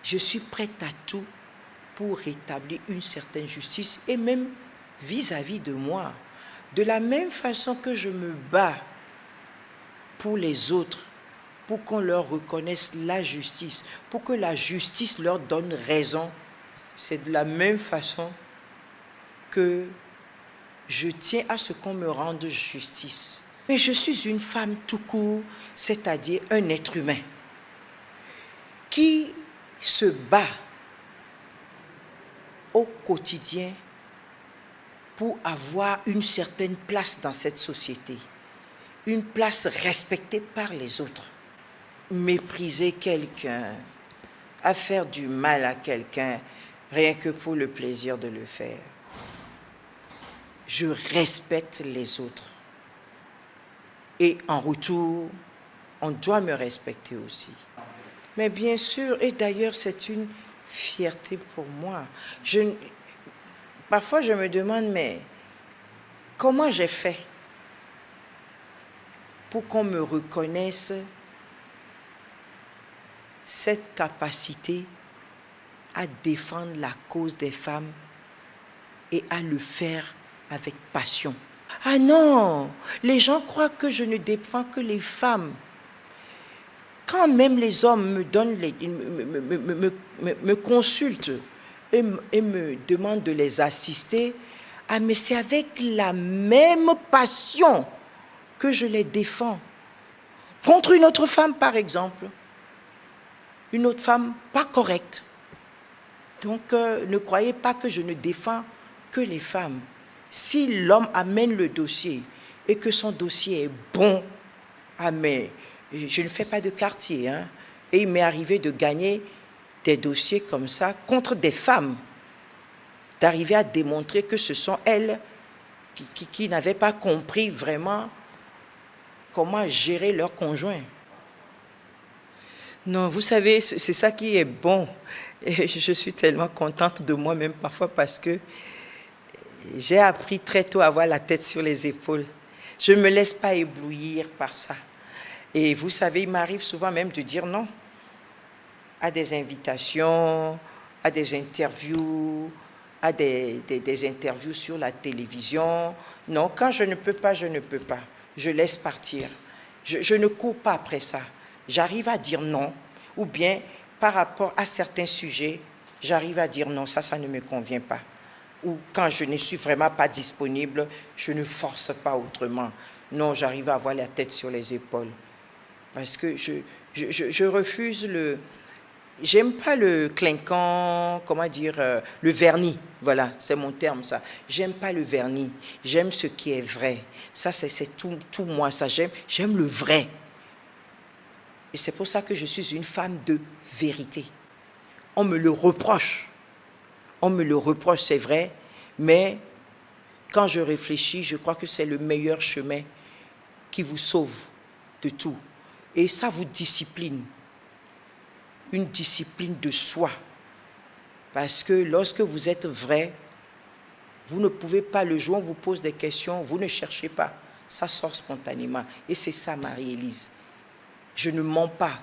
je suis prête à tout pour rétablir une certaine justice et même vis-à-vis de moi. De la même façon que je me bats pour les autres, pour qu'on leur reconnaisse la justice, pour que la justice leur donne raison, c'est de la même façon que je tiens à ce qu'on me rende justice. Mais je suis une femme tout court, c'est-à-dire un être humain qui se bat au quotidien pour avoir une certaine place dans cette société, une place respectée par les autres. Mépriser quelqu'un, à faire du mal à quelqu'un, rien que pour le plaisir de le faire. Je respecte les autres. Et en retour, on doit me respecter aussi. Mais bien sûr, et d'ailleurs c'est une fierté pour moi. Parfois je me demande, mais comment j'ai fait pour qu'on me reconnaisse cette capacité à défendre la cause des femmes et à le faire avec passion. Ah non, les gens croient que je ne défends que les femmes. Quand même les hommes me donnent, me consultent et me demandent de les assister, ah mais c'est avec la même passion que je les défends. Contre une autre femme par exemple, une autre femme pas correcte. Donc ne croyez pas que je ne défends que les femmes. Si l'homme amène le dossier et que son dossier est bon, ah mais je ne fais pas de quartier, hein. Et il m'est arrivé de gagner des dossiers comme ça contre des femmes, d'arriver à démontrer que ce sont elles qui n'avaient pas compris vraiment comment gérer leur conjoint. Non, vous savez, c'est ça qui est bon. Et je suis tellement contente de moi-même parfois parce que j'ai appris très tôt à avoir la tête sur les épaules. Je ne me laisse pas éblouir par ça. Et vous savez, il m'arrive souvent même de dire non à des invitations, à des interviews, à des interviews sur la télévision. Non, quand je ne peux pas, je ne peux pas. Je laisse partir. Je ne cours pas après ça. J'arrive à dire non. Ou bien, par rapport à certains sujets, j'arrive à dire non, ça ne me convient pas. Ou quand je ne suis vraiment pas disponible, je ne force pas autrement. Non, j'arrive à avoir la tête sur les épaules. Parce que je refuse le... J'aime pas le clinquant, comment dire, le vernis. Voilà, c'est mon terme, ça. J'aime pas le vernis. J'aime ce qui est vrai. Ça, c'est tout moi, ça. J'aime le vrai. Et c'est pour ça que je suis une femme de vérité. On me le reproche. On me le reproche, c'est vrai, mais quand je réfléchis, je crois que c'est le meilleur chemin qui vous sauve de tout. Et ça vous discipline, une discipline de soi. Parce que lorsque vous êtes vrai, vous ne pouvez pas, le jour où on vous pose des questions, vous ne cherchez pas. Ça sort spontanément. Et c'est ça, Marie-Élise. Je ne mens pas.